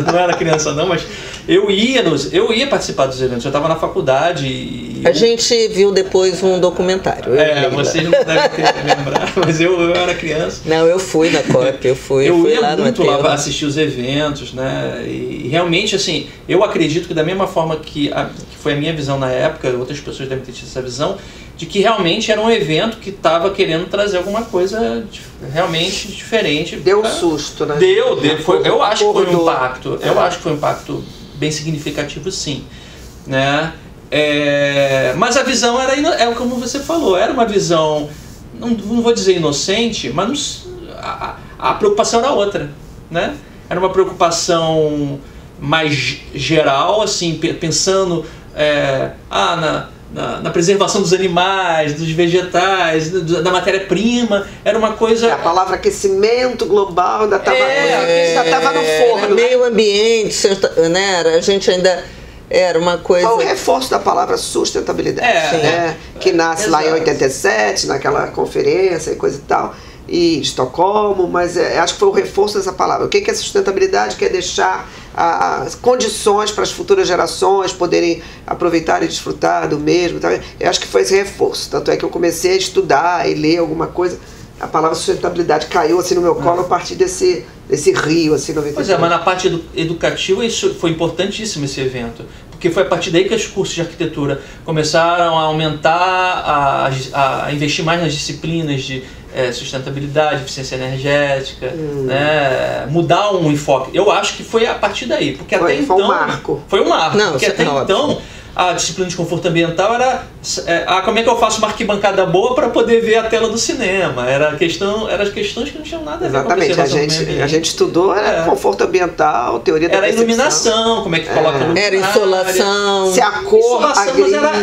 não era criança não, mas eu ia participar dos eventos. Eu estava na faculdade a gente viu depois um documentário. Vocês não devem lembrar, mas eu era criança. Não, eu fui na COP, eu fui lá no muito lá assistir os eventos, né? E realmente, assim, eu acredito que da mesma forma que foi a minha visão na época, outras pessoas devem ter tido essa visão, de que realmente era um evento que estava querendo trazer alguma coisa realmente diferente. Deu um susto, né? Eu acho que foi um impacto. Eu acho que foi um impacto bem significativo, sim, né? Mas a visão era como você falou, era uma visão, não vou dizer inocente, mas a preocupação era outra, né? Era uma preocupação mais geral, assim, pensando na preservação dos animais, dos vegetais, da matéria-prima. Era uma coisa... A palavra aquecimento global ainda estava no forno. Meio ambiente, né? A gente ainda... Era uma coisa... O reforço da palavra sustentabilidade, que nasce lá em 87, naquela conferência e coisa e tal, e Estocolmo, mas acho que foi o reforço dessa palavra. O que é sustentabilidade? Que é deixar as condições para as futuras gerações poderem aproveitar e desfrutar do mesmo. Tá? Eu acho que foi esse reforço. Tanto é que eu comecei a estudar e ler alguma coisa. A palavra sustentabilidade caiu assim no meu colo a partir desse Rio, assim, 93. Pois mas na parte educativa isso foi importantíssimo, esse evento. Porque foi a partir daí que os cursos de arquitetura começaram a aumentar, a investir mais nas disciplinas de sustentabilidade, eficiência energética, né? Mudar um enfoque. Eu acho que foi a partir daí, porque até então... Foi um marco. Foi um marco, porque até então a disciplina de conforto ambiental era como é que eu faço uma arquibancada boa para poder ver a tela do cinema. Eram as questões que não tinham nada a ver com a preservação do meio ambiente. A gente estudou conforto ambiental, teoria da percepção. Era iluminação, como é que coloca luz. Era insolação. Se a cor mas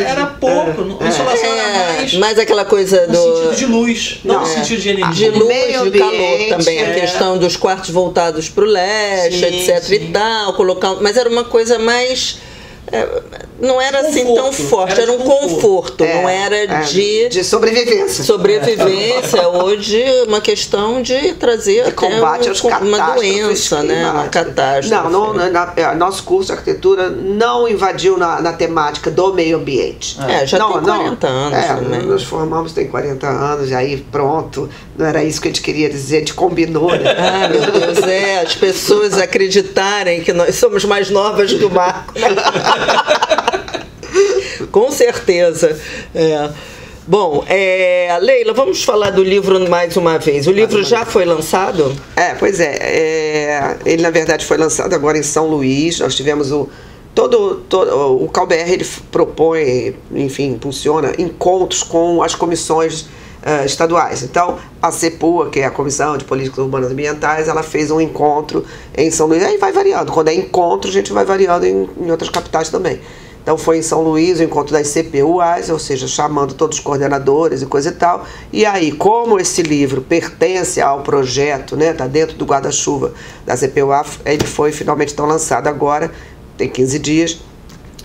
era pouco. Insolação era mais aquela coisa no sentido de luz, não no sentido de energia. De luz, de calor também. A questão dos quartos voltados para o leste, etc. e tal. Mas era uma coisa mais... não era assim tão forte, era um conforto, não era de sobrevivência. Sobrevivência, ou de uma questão de trazer de combate aos uma doença, né? Uma catástrofe. Nosso curso de arquitetura não invadiu na temática do meio ambiente. Já tem 40 anos também. Nós formamos tem 40 anos, e aí pronto, não era isso que a gente queria dizer, a gente combinou, né? Meu Deus, as pessoas acreditarem que nós somos mais novas que o Marco. Com certeza. Bom, Leila, vamos falar do livro mais uma vez. O livro já foi lançado? Pois ele na verdade foi lançado agora em São Luís. Nós tivemos o CalBR, ele propõe, enfim, impulsiona encontros com as comissões estaduais. Então, a CEPUA, que é a Comissão de Políticas Urbanas e Ambientais, ela fez um encontro em São Luís. Aí vai variando. Quando é encontro, a gente vai variando em outras capitais também. Então foi em São Luís o encontro das CPUAs, ou seja, chamando todos os coordenadores e coisa e tal. E aí, como esse livro pertence ao projeto, né, está dentro do guarda-chuva da CPUA, ele foi finalmente tão lançado agora, tem 15 dias,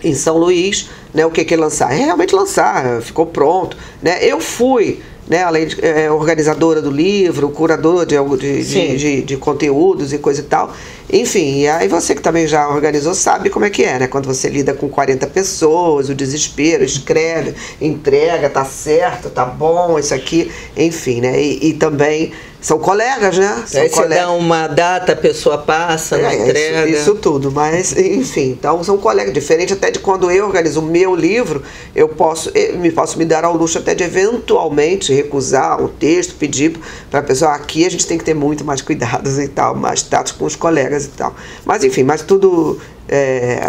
em São Luís. Né, o que é lançar? É realmente lançar, ficou pronto. Né? Eu fui né? Além de organizadora do livro, curadora de conteúdos e coisa e tal. Enfim, e aí você que também já organizou sabe como é que é, né? Quando você lida com 40 pessoas, o desespero, escreve, entrega, tá certo, tá bom, isso aqui, enfim, né? E também são colegas, né? Aí você dá uma data, a pessoa passa, não entrega. Isso tudo, mas enfim, então são colegas, diferente até de quando eu organizo o meu livro, eu posso me dar ao luxo até de eventualmente recusar um texto, pedir para a pessoa, aqui a gente tem que ter muito mais cuidados e tal, mais tatos com os colegas e tal. Mas enfim, mas tudo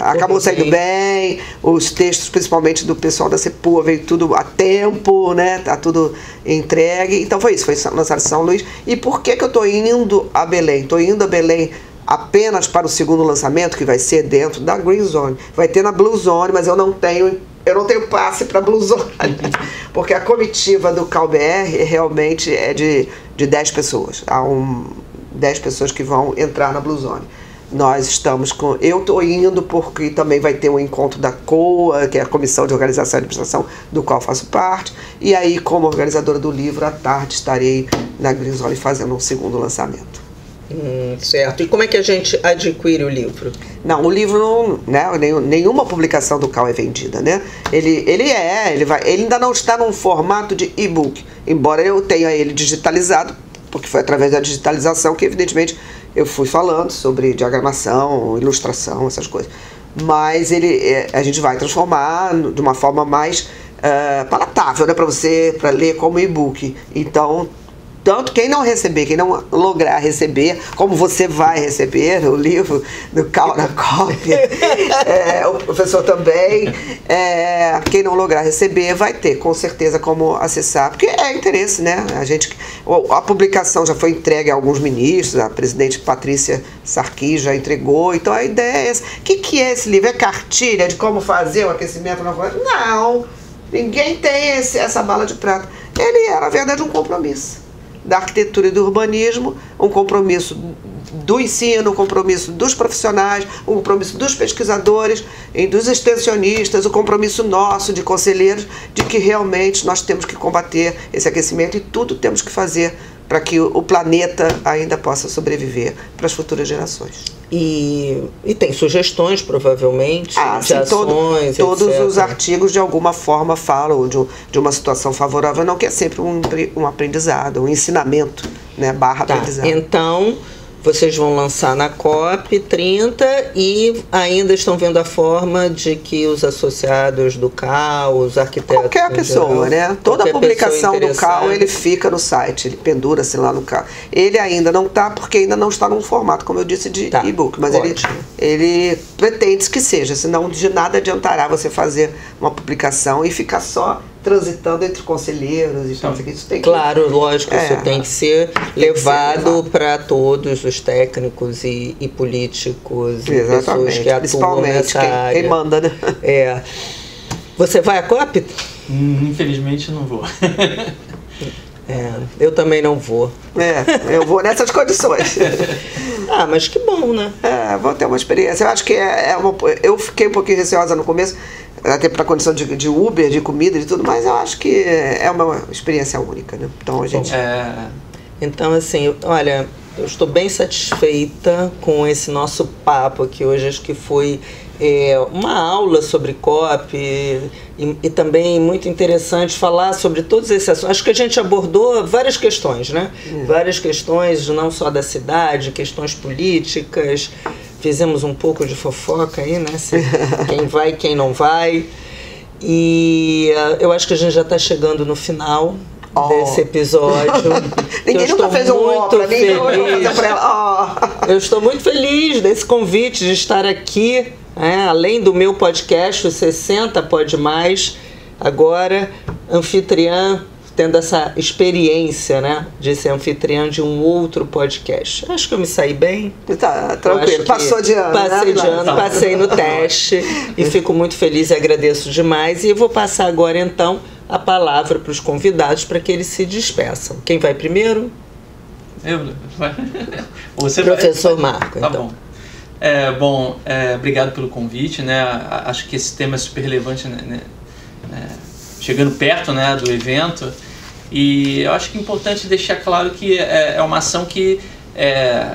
acabou saindo bem, os textos, principalmente do pessoal da CEPUA, veio tudo a tempo, né? Tá tudo entregue. Então foi isso, foi lançado em São Luís. E por que eu tô indo a Belém? Tô indo a Belém apenas para o segundo lançamento, que vai ser dentro da Green Zone. Vai ter na Blue Zone, mas eu não tenho passe para Blue Zone, porque a comitiva do CalBR realmente é de 10 pessoas. Há 10 pessoas que vão entrar na Blue Zone. Nós estamos com... Eu estou indo porque também vai ter um encontro da COA, que é a Comissão de Organização e Administração, do qual faço parte. E aí, como organizadora do livro, à tarde estarei na Green Zone fazendo um segundo lançamento. Certo. E como é que a gente adquire o livro? Não, o livro não, né, nenhuma publicação do CAL é vendida, né? Ele ainda não está num formato de e-book, embora eu tenha ele digitalizado, porque foi através da digitalização que, evidentemente, eu fui falando sobre diagramação, ilustração, essas coisas. Mas a gente vai transformar de uma forma mais palatável, né, para ler como e-book. Então, tanto quem não receber, quem não lograr receber, como você vai receber o livro do Cal na cópia, o professor também, quem não lograr receber vai ter com certeza como acessar, porque é interesse, né? A publicação já foi entregue a alguns ministros, a presidente Patrícia Sarkis já entregou, então a ideia é essa. O que é esse livro? É cartilha de como fazer o aquecimento na floresta? Não, ninguém tem essa bala de prata. Ele é, na verdade, um compromisso da arquitetura e do urbanismo, um compromisso do ensino, um compromisso dos profissionais, um compromisso dos pesquisadores e dos extensionistas, o compromisso nosso de conselheiros de que realmente nós temos que combater esse aquecimento e tudo temos que fazer para que o planeta ainda possa sobreviver para as futuras gerações. E tem sugestões, provavelmente, de ações, todos etc. os artigos, de alguma forma, falam de uma situação favorável, não, que é sempre um aprendizado, um ensinamento, né, /aprendizado. Então, vocês vão lançar na COP30 e ainda estão vendo a forma de que os associados do CAL, os arquitetos... Qualquer pessoa, né? Toda publicação do CAL, ele fica no site, ele pendura-se lá no CAL. Ele ainda não está, porque ainda não está num formato, como eu disse, de e-book, mas ele pretende que seja, senão de nada adiantará você fazer uma publicação e ficar só transitando entre conselheiros e tal. Isso tem que... Claro, lógico, isso tem que ser levado para todos os técnicos e políticos e pessoas que atuam nessa área. Quem manda, né? Você vai à COP? Infelizmente não vou. Eu também não vou. Eu vou nessas condições. Mas que bom, né? Vou ter uma experiência. Eu acho que eu fiquei um pouquinho receosa no começo, até para a condição de Uber, de comida, de tudo, mas eu acho que é uma experiência única, né? Então a gente... Então, assim, olha, eu estou bem satisfeita com esse nosso papo aqui hoje. Acho que foi uma aula sobre COP e também muito interessante falar sobre todos esses assuntos. Acho que a gente abordou várias questões, né? Várias questões, não só da cidade, questões políticas. Fizemos um pouco de fofoca aí, né? Quem vai, quem não vai. E eu acho que a gente já está chegando no final desse episódio. Ninguém nunca fez um pra mim, Eu estou muito feliz desse convite de estar aqui, além do meu podcast, o 60 Pode Mais, agora anfitriã, tendo essa experiência, né, de ser anfitriã de um outro podcast. Acho que eu me saí bem. Tá, tranquilo. Passou de ano. Passei de ano, passei no teste e fico muito feliz e agradeço demais. E eu vou passar agora, então, a palavra para os convidados para que eles se despeçam. Quem vai primeiro? Você Professor Marco, tá então. Bom. Obrigado pelo convite, né? Acho que esse tema é super relevante, né? Chegando perto, né, do evento, E eu acho que é importante deixar claro que é uma ação que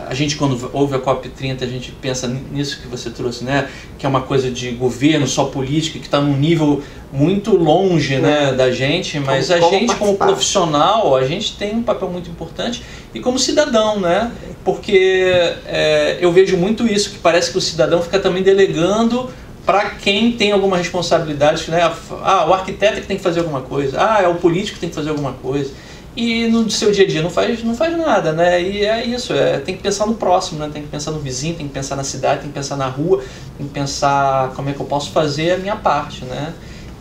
a gente, quando ouve a COP30, a gente pensa nisso que você trouxe, né? Que é uma coisa de governo, só política, que está num nível muito longe, né, da gente, mas a gente, como profissional, a gente tem um papel muito importante, e como cidadão, né? Porque eu vejo muito isso, que parece que o cidadão fica também delegando para quem tem alguma responsabilidade, né? O arquiteto é que tem que fazer alguma coisa, é o político que tem que fazer alguma coisa. E no seu dia a dia não faz nada, né? E é isso, tem que pensar no próximo, né? Tem que pensar no vizinho, tem que pensar na cidade, tem que pensar na rua, tem que pensar como é que eu posso fazer a minha parte, né?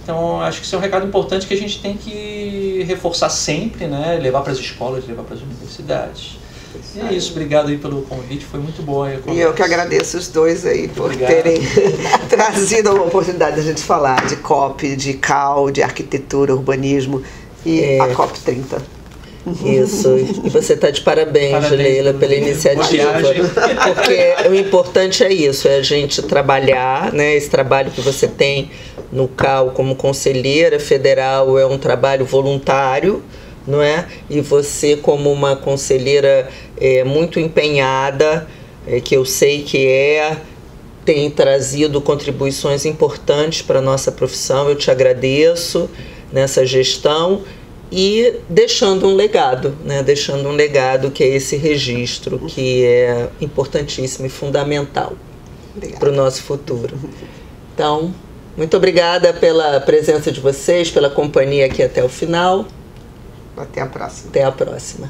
Então, acho que isso é um recado importante que a gente tem que reforçar sempre, né? Levar para as escolas, levar para as universidades. E é isso, obrigado aí pelo convite, foi muito boa a conversa. E eu que agradeço os dois aí por terem trazido a oportunidade de a gente falar de COP, de CAL, de arquitetura, urbanismo e a COP30. Isso, e você está de parabéns, Leila, pela iniciativa, porque o importante é isso, é a gente trabalhar, né, esse trabalho que você tem no CAL como conselheira federal é um trabalho voluntário, não é? E você, como uma conselheira muito empenhada, que eu sei que tem trazido contribuições importantes para a nossa profissão, eu te agradeço nessa gestão, e deixando um legado, né? Deixando um legado que é esse registro, que é importantíssimo e fundamental para o nosso futuro. Então, muito obrigada pela presença de vocês, pela companhia aqui até o final. Até a próxima. Até a próxima.